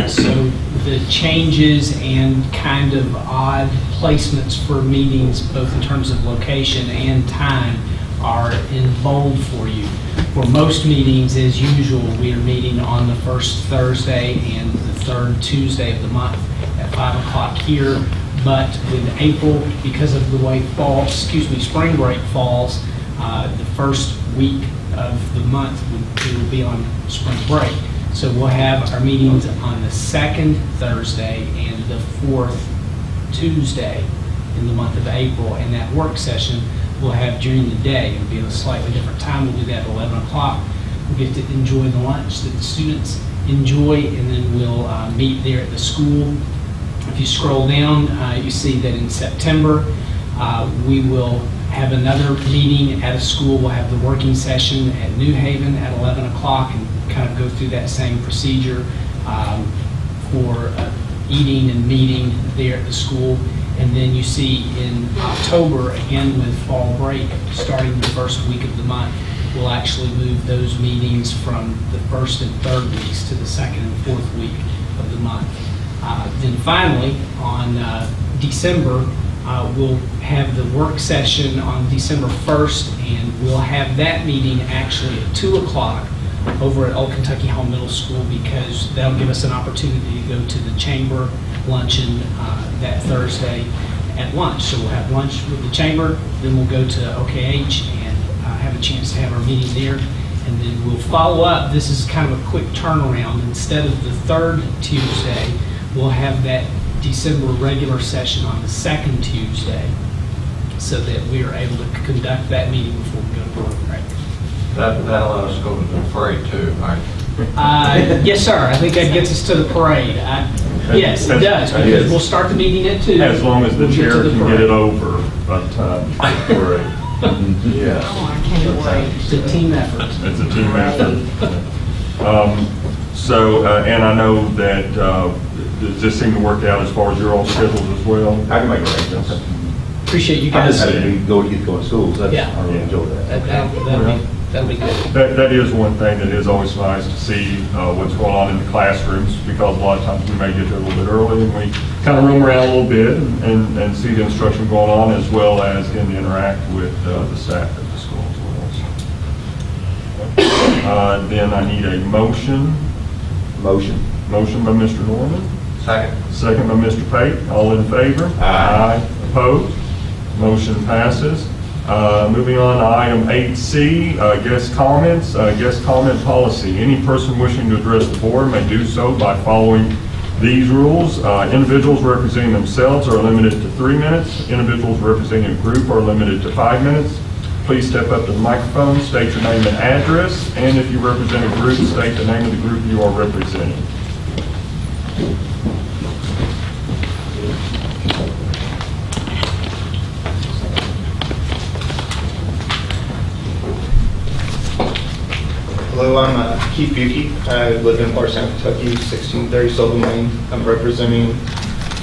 So the changes and kind of odd placements for meetings, both in terms of location and time, are in bold for you. For most meetings, as usual, we are meeting on the first Thursday and the third Tuesday of the month at 5 o'clock here. But with April, because of the way spring break falls, the first week of the month we will be on spring break. So we'll have our meetings on the second Thursday and the fourth Tuesday in the month of April, and that work session we'll have during the day. It'll be at a slightly different time. We'll do that at 11 o'clock. We'll get to enjoy the lunch that the students enjoy, and then we'll meet there at the school. If you scroll down, you see that in September, we will have another meeting at a school. We'll have the working session at New Haven at 11 o'clock and kind of go through that same procedure for eating and meeting there at the school. And then you see in October, again with fall break, starting the first week of the month, we'll actually move those meetings from the first and third weeks to the second and fourth week of the month. Then finally, on December, we'll have the work session on December 1st, and we'll have that meeting actually at 2 o'clock over at Old Kentucky Home Middle School, because that'll give us an opportunity to go to the chamber luncheon that Thursday at lunch. So we'll have lunch with the chamber, then we'll go to OKH and have a chance to have our meeting there. And then we'll follow up. This is kind of a quick turnaround. Instead of the third Tuesday, we'll have that December regular session on the second Tuesday, so that we are able to conduct that meeting before we go to board break. That allows us to go to the parade too, right? Yes, sir. I think that gets us to the parade. Yes, it does, because we'll start the meeting at 2. As long as the chair can get it over by the time the parade. Yes. Oh, I can't wait. It's a team effort. It's a team effort. And I know that, does this seem to work out as far as your own schedules as well? I can make arrangements. Appreciate you I guys. just had to go to school, so Yeah. I really enjoy that. That'll be That'll be good. That is one thing that is always nice to see what's going on in the classrooms, because a lot of times we may get there a little bit early and we kind of roam around a little bit and see the instruction going on, as well as interact with the staff at the school as well. Then I need a motion. Motion. Motion by Mr. Norman. Second. Second by Mr. Pate. All in favor? Aye. Opposed? Motion passes. Moving on to item 8C, guest comments, guest comment policy. Any person wishing to address the board may do so by following these rules. Individuals representing themselves are limited to 3 minutes. Individuals representing a group are limited to 5 minutes. Please step up to the microphone, state your name and address, and if you represent a group, state the name of the group you are representing. Hello, I'm Keith Buki. I live in Bardstown, Kentucky, 1630 Sullivan Lane. I'm representing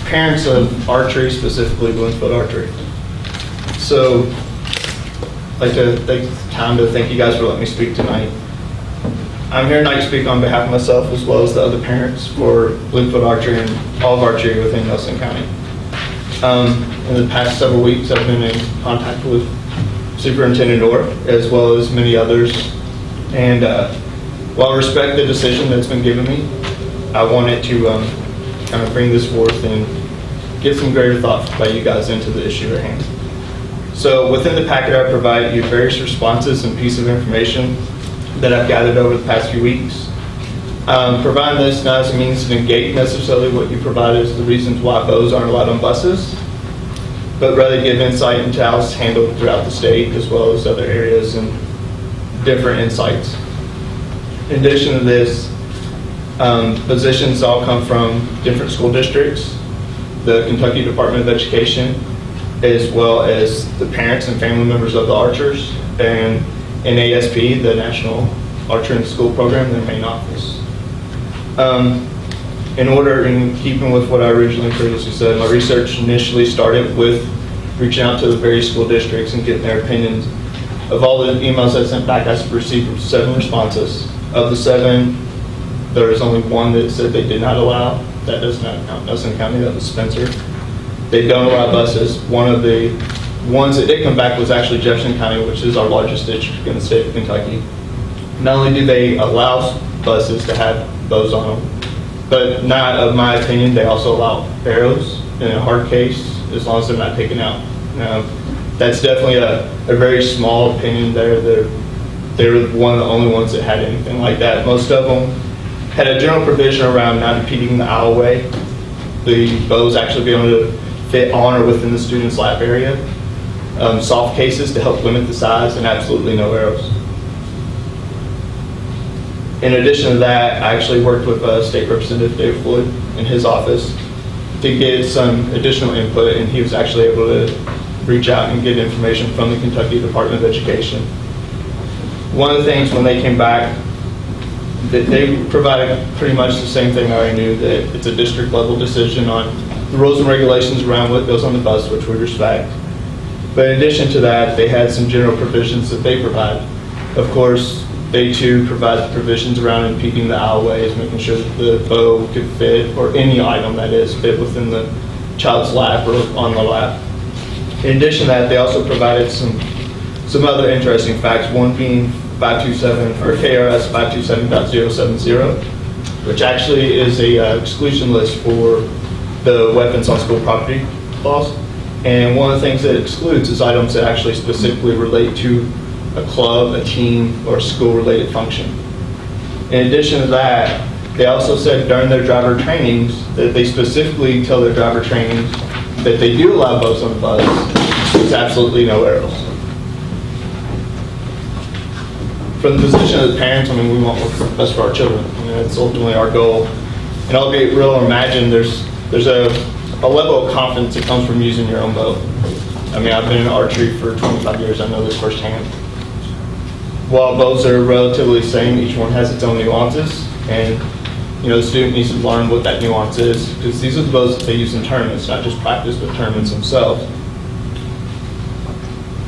parents of archery, specifically Bloomfield Archery. So I'd like to take the time to thank you guys for letting me speak tonight. I'm here tonight to speak on behalf of myself as well as the other parents for Bloomfield Archery and all of archery within Nelson County. In the past several weeks, I've been in contact with Superintendent Orr as well as many others. And while I respect the decision that's been given me, I wanted to kind of bring this forth and get some greater thought by you guys into the issue at hand. So within the packet, I provided you various responses and pieces of information that I've gathered over the past few weeks. Providing this not as a means to negate necessarily what you provided as the reasons why bows aren't allowed on buses, but rather give insight into how it's handled throughout the state as well as other areas and different insights. In addition to this, positions all come from different school districts, the Kentucky Department of Education, as well as the parents and family members of the archers, and NASP, the National Archer in School Program, their main office. In keeping with what I originally previously said, my research initially started with reaching out to the various school districts and getting their opinions. Of all the emails I sent back, I received 7 responses. Of the 7, there is only 1 that said they did not allow. That does not count Nelson County, that was Spencer. They don't allow buses. One of the ones that did come back was actually Jefferson County, which is our largest district in the state of Kentucky. Not only do they allow buses to have bows on them, but not, of my opinion, they also allow arrows in a hard case as long as they're not taken out. Now, that's definitely a very small opinion there. They're one of the only ones that had anything like that. Most of them had a general provision around not impeding the aisleway. The bows actually be able to fit on or within the student's lap area. Soft cases to help limit the size, and absolutely no arrows. In addition to that, I actually worked with State Representative Dave Floyd in his office to get some additional input, and he was actually able to reach out and get information from the Kentucky Department of Education. One of the things when they came back, that they provided pretty much the same thing I already knew, that it's a district level decision on the rules and regulations around what goes on the bus, which we respect. But in addition to that, they had some general provisions that they provide. Of course, they too provide the provisions around impeding the aisleways, making sure that the bow could fit, or any item that is, fit within the child's lap or on the lap. In addition to that, they also provided some other interesting facts, one being 527 or KRS 527.070, which actually is a exclusion list for the weapons on school property laws. And one of the things that it excludes is items that actually specifically relate to a club, a team, or a school-related function. In addition to that, they also said during their driver trainings that they specifically tell their driver trainings that they do allow bows on the bus. There's absolutely no arrows. From the position of the parents, I mean, we want what's best for our children. I mean, that's ultimately our goal. And I'll be real or imagine there's a level of confidence that comes from using your own bow. I mean, I've been in archery for 25 years. I know this firsthand. While bows are relatively the same, each one has its own nuances. And, you know, the student needs to learn what that nuance is, because these are the bows that they use in tournaments, not just practice, but tournaments themselves.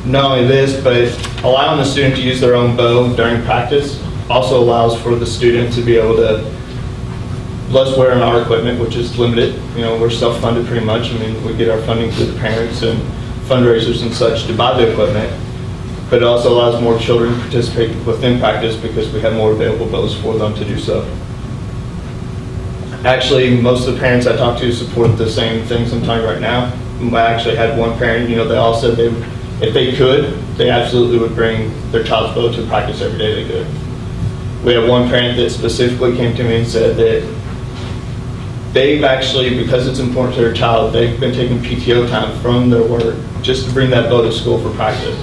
not only this, but allowing the student to use their own bow during practice also allows for the student to be able to less wear on our equipment, which is limited. You know, we're self-funded pretty much. I mean, we get our funding through the parents and fundraisers and such to buy the equipment, but it also allows more children to participate within practice because we have more available bows for them to do so. Actually, most of the parents I talk to support the same things I'm telling you right now. I actually had one parent, you know, they all said if they could, they absolutely would bring their child's bow to practice every day they could. We have one parent that specifically came to me and said that they've actually, because it's important to their child, they've been taking PTO time from their work just to bring that bow to school for practice,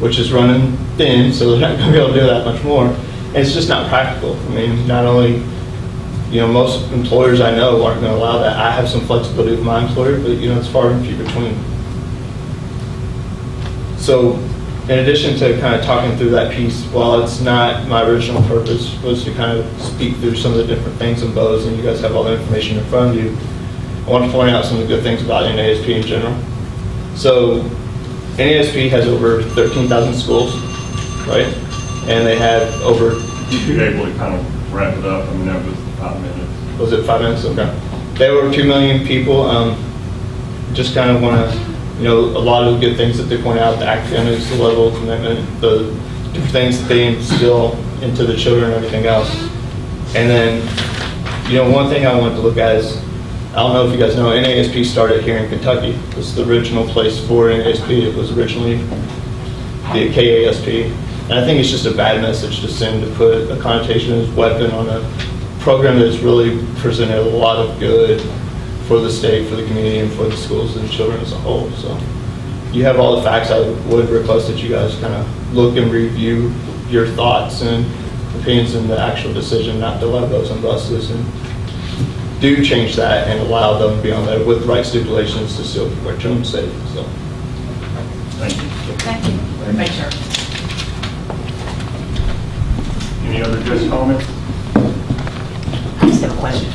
which is running thin, so they're not going to be able to do that much more. And it's just not practical. I mean, not only, you know, most employers I know aren't going to allow that. I have some flexibility with my employer, but, you know, it's far and few between. So, in addition to kind of talking through that piece, while it's not my original purpose, was to kind of speak through some of the different things in bows, and you guys have all the information in front of you, I want to point out some of the good things about NASP in general. So, NASP has over 13,000 schools, right? And they have over... You'd be able to kind of wrap it up. I mean, that was 5 minutes. Was it 5 minutes? Okay. They have over 2 million people. Just kind of want to, you know, a lot of the good things that they point out, the academics, the level of commitment, the different things that they instill into the children and everything else. And then, you know, one thing I wanted to look at is, I don't know if you guys know, NASP started here in Kentucky. This is the original place for NASP. It was originally the KASP. And I think it's just a bad message to send to put a connotation as weapon on a program that's really presented a lot of good for the state, for the community, and for the schools and children as a whole. So you have all the facts. I would request that you guys kind of look and review your thoughts and opinions in the actual decision, not to let those on buses, and do change that and allow them to be on there with the right stipulations to still keep our children safe. So Thank you. Thank you. Make sure. Any other just comments? I just have a question.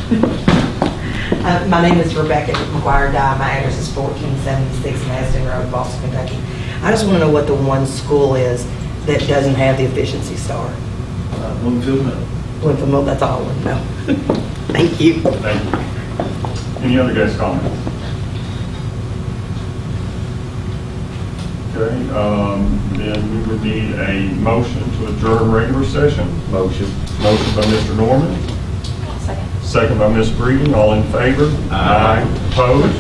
My name is Rebecca McGuire Dye. My address is 1476 Masden Road, Boston, Kentucky. I just want to know what the one school is that doesn't have the efficiency star. Bloomfield Middle. Bloomfield Middle, that's all I want to know. Thank you. Thank you. Any other guest comments? Okay, then we would need a motion to adjourn regular session. Motion. Motion by Mr. Norman. Second. Second by Ms. Breeden. All in favor? Aye. Opposed?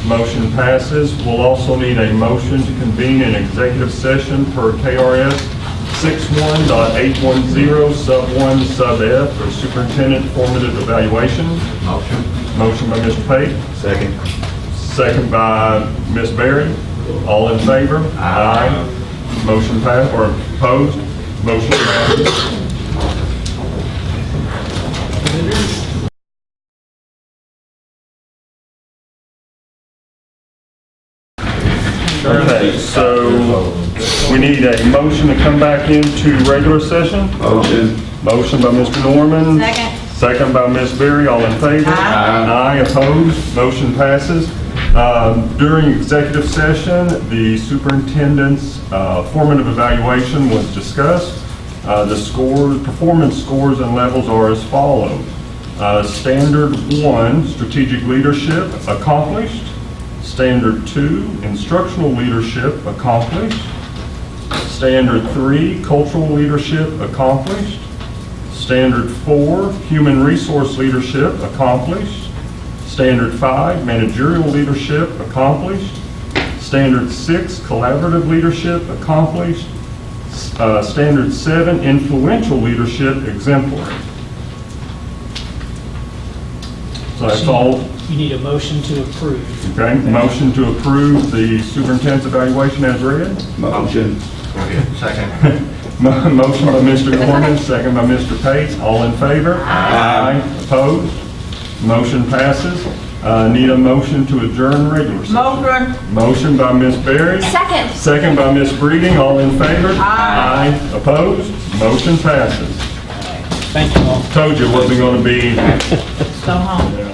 Motion passes. We'll also need a motion to convene an executive session per KRS 61.810 sub 1 sub F for superintendent formative evaluation. Motion. Motion by Mr. Pate. Second. Second by Ms. Berry. All in favor? Aye. Motion passed, or opposed? Motion passes. Okay, so we need a motion to come back into regular session. Motion. Motion by Mr. Norman. Second. Second by Ms. Berry. All in favor? Aye. Aye, opposed? Motion passes. During executive session, the superintendent's formative evaluation was discussed. The performance scores and levels are as follows. Standard 1, strategic leadership, accomplished. Standard 2, instructional leadership, accomplished. Standard 3, cultural leadership, accomplished. Standard 4, human resource leadership, accomplished. Standard 5, managerial leadership, accomplished. Standard 6, collaborative leadership, accomplished. Standard 7, influential leadership, exemplary. So that's all. You need a motion to approve. Okay, motion to approve the superintendent's evaluation as read. Motion. Second. Motion by Mr. Norman, second by Mr. Pate. All in favor? Aye. Opposed? Motion passes. Need a motion to adjourn regular session. Motion. Motion by Ms. Berry. Second. Second by Ms. Breeding. All in favor? Aye. Opposed? Motion passes. Thank you all. Told you it wasn't going to be. Go home. Yeah.